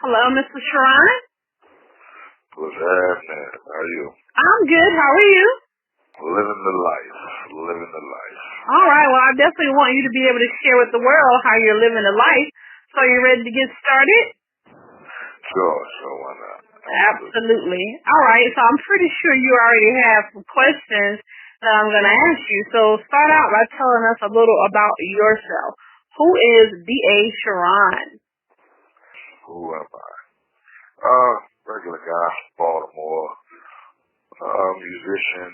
Hello, Mr. Shuron. What's happening? How are you? I'm good. How are you? Living the life. Living the life. All right. Well, I definitely want you to be able to share with the world how you're living the life. So you ready to get started? Sure, why not? Absolutely. All right. So I'm pretty sure you already have some questions that I'm going to ask you. So start out by telling us a little about yourself. Who is D.A. Shuron? Who am I? Regular guy, Baltimore, musician.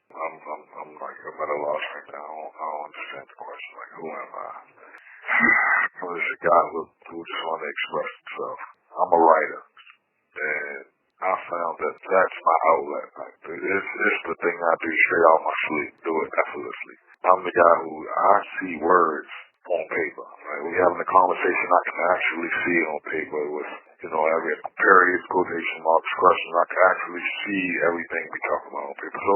I'm at a loss right now. I don't understand the question. Like, who am I? I'm just a guy who just want to express himself. I'm a writer, and I found that that's my outlet. Like, it's the thing I do straight out my sleep, do it effortlessly. I'm the guy who I see words on paper. Like, when we're having a conversation, I can actually see it on paper with, every period, quotation marks, questions. I can actually see everything we talk about on paper. So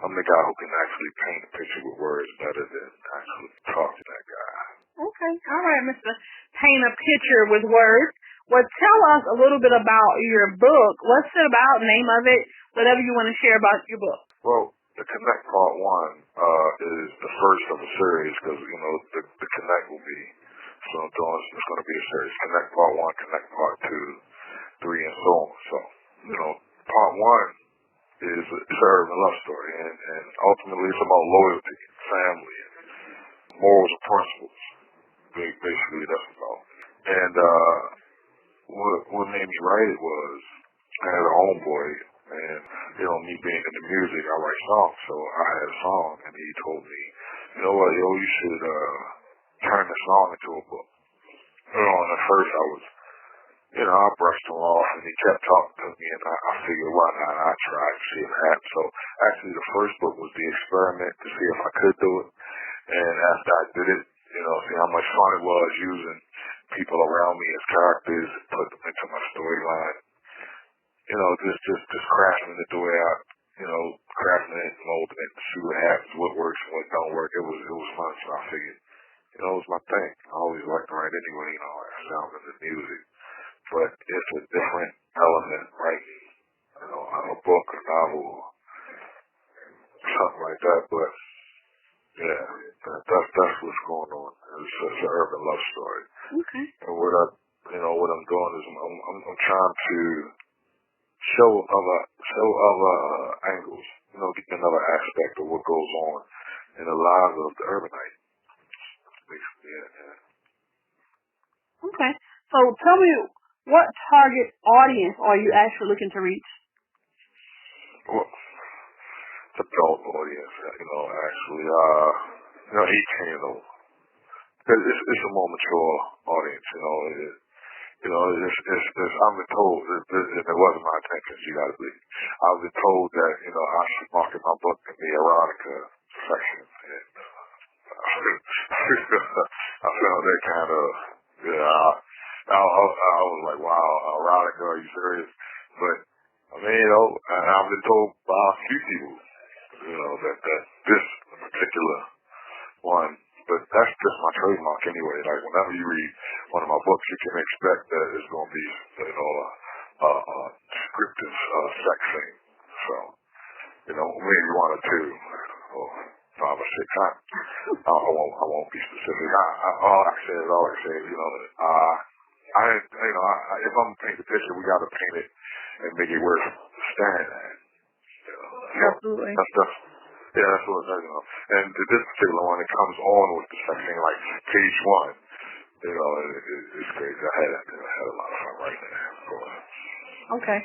I'm the guy who can actually paint a picture with words better than actually talk to that guy. Okay. All right, Mr. Paint a picture with words. Well, tell us a little bit about your book. What's it about? Name of it? Whatever you want to share about your book. Well, the Connect Part 1 is the first of a series because, the Connect will be, so I'm doing, it's going to be a series. Connect Part 1, Connect Part 2, 3, and so on. So, Part 1 is an urban love story, and ultimately it's about loyalty, family, morals and principles. Basically, that's about. And what made me write it was I had a homeboy, and me being in the music, I write songs. So I had a song, and he told me, you know what, you should turn the song into a book. And at first I was, I brushed him off, and he kept talking to me, and I figured, why not? I tried to see if it happened. So actually, the first book was the experiment to see if I could do it. And after I did it, see how much fun it was using people around me as characters, put them into my storyline. Just crafting it the way crafting it, molding it, see what happens, what works and what don't work. It was fun, so I figured, it was my thing. I always liked to write anyway, I sound in the music. But it's a different element writing, a book, a novel, something like that. But yeah, that's what's going on. It's an urban love story. Okay. And what I'm doing is I'm trying to show other angles, get another aspect of what goes on in the lives of the urbanite. Basically, yeah. Okay. So tell me, what target audience are you actually looking to reach? Well, it's adult audience, actually, 18 and over. It's a more mature audience, I've been told, it wasn't my intention, you gotta believe. I've been told that, I should market my book in the erotica section, and I found that kind of, I was like, wow, erotica, are you serious? But, I've been told by a few people, that this particular one, but that's just my trademark anyway. Like, whenever you read one of my books, you can expect that it's going to be, a descriptive sex scene. So, maybe one or two, or 5 or 6. I won't be specific. All I say is, if I'm going to paint the picture, we got to paint it and make it worth staring at. Absolutely. That's what it is. And this particular one, it comes on with the section, like page 1. It's crazy. I had a lot of fun writing that, of course. Okay.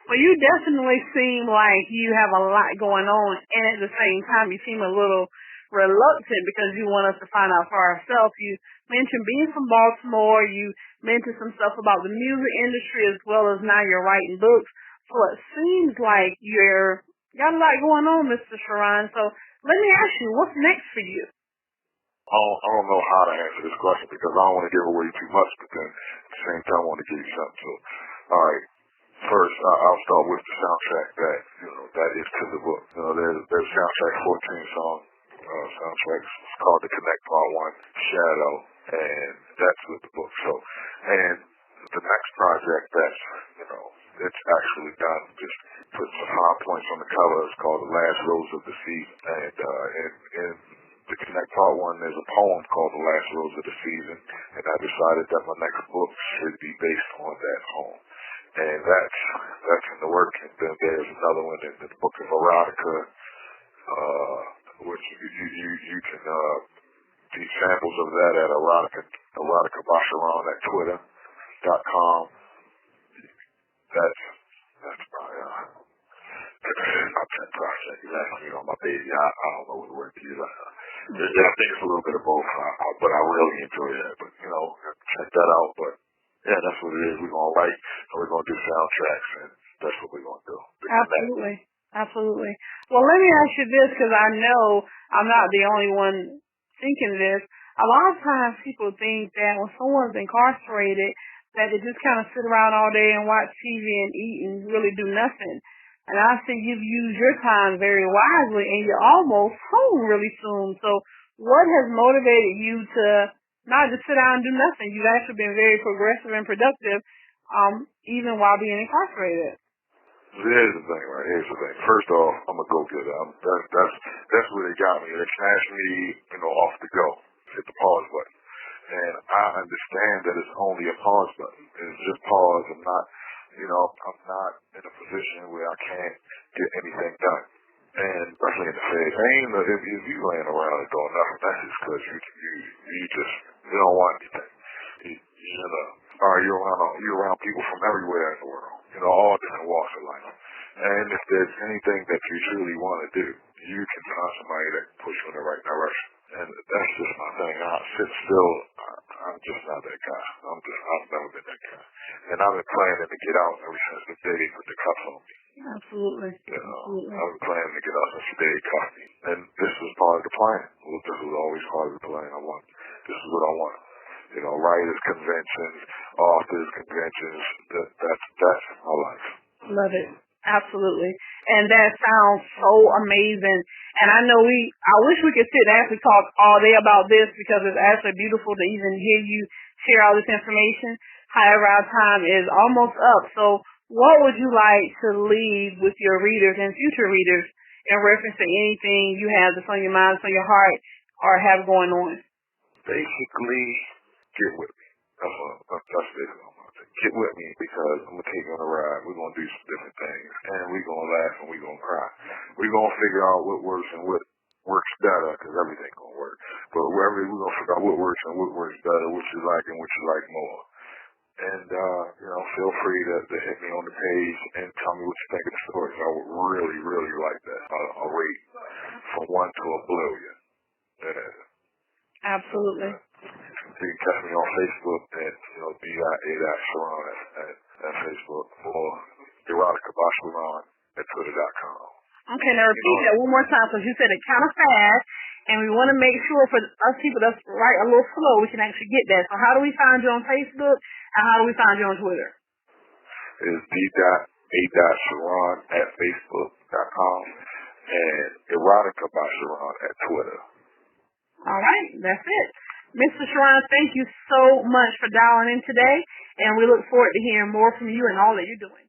Well, you definitely seem like you have a lot going on, and at the same time, you seem a little reluctant because you want us to find out for ourselves. You mentioned being from Baltimore. You mentioned some stuff about the music industry as well as now you're writing books. So it seems like you're got a lot going on, Mr. Shuron. So let me ask you, what's next for you? I don't know how to answer this question because I don't want to give away too much, but then at the same time I want to give you something. So, all right. First, I'll start with the soundtrack that is to the book. There's soundtrack 14-song soundtracks. It's called the Connect Part 1, Shadow, and that's with the book. So, and the next project that's, it's actually done, just put some high points on the cover. It's called The Last Rose of the Season. And in the Connect Part 1, there's a poem called The Last Rose of the Season. And I decided that my next book should be based on that poem. And that's in the work. And then there's another one in the Book of Erotica, which you can see samples of that at Erotica by Shuron at Twitter.com. That's my pet project. You asked me on my baby. I don't know what the word to use. I think it's a little bit of both, but I really enjoy that. But, check that out. But, yeah, that's what it is. We're going to write, and we're going to do soundtracks, and that's what we're going to do. Absolutely. Absolutely. Well, let me ask you this, because I know I'm not the only one thinking this. A lot of times people think that when someone's incarcerated, that they just kind of sit around all day and watch TV and eat and really do nothing. And I see you've used your time very wisely, and you're almost home really soon. So what has motivated you to not just sit down and do nothing? You've actually been very progressive and productive, even while being incarcerated. Here's the thing, right? Here's the thing. First off, I'm a go-getter. That's where they got me. They snatched me, off the go. Hit the pause button. And I understand that it's only a pause button. It's just pause. I'm not in a position where I can't get anything done. And especially in the Feds. If you laying around and doing nothing, that's just because you don't want anything. You're around people from everywhere in the world. All different walks of life. And if there's anything that you truly want to do, you can find somebody that can push you in the right direction. And that's just my thing. I sit still. I'm just not that guy. I've never been that guy. And I've been planning to get out ever since the day they put the cuffs on me. Absolutely. Absolutely. I've been planning to get out since the day they cuffed me. And this was part of the plan. This was always part of the plan. This is what I want. Writers conventions, authors conventions. That's my life. Love it. Absolutely. And that sounds so amazing. And I wish we could sit and actually talk all day about this, because it's actually beautiful to even hear you share all this information. However, our time is almost up. So what would you like to leave with your readers and future readers in reference to anything you have that's on your mind, that's on your heart, or have going on? Basically, get with me. That's basically what I'm going to say. Get with me, because I'm going to take you on a ride. We're going to do some different things. And we're going to laugh and we're going to cry. We're going to figure out what works and what works better, because everything going to work. But we're going to figure out what works and what works better, what you like and what you like more. And, feel free to hit me on the page and tell me what you think of the stories. I would really, really like that. I'll rate from 1 to a billion. Absolutely. You can catch me on Facebook at, B.A.Shuron at Facebook, or Erotica by Shuron at Twitter.com. Okay, now repeat that one more time, because you said it kind of fast, and we want to make sure for us people that's right a little slow, we can actually get that. So how do we find you on Facebook, and how do we find you on Twitter? It's B.A.Shuron at Facebook.com, and Erotica by Shuron at Twitter. All right, that's it. Mr. Shuron, thank you so much for dialing in today, and we look forward to hearing more from you and all that you're doing.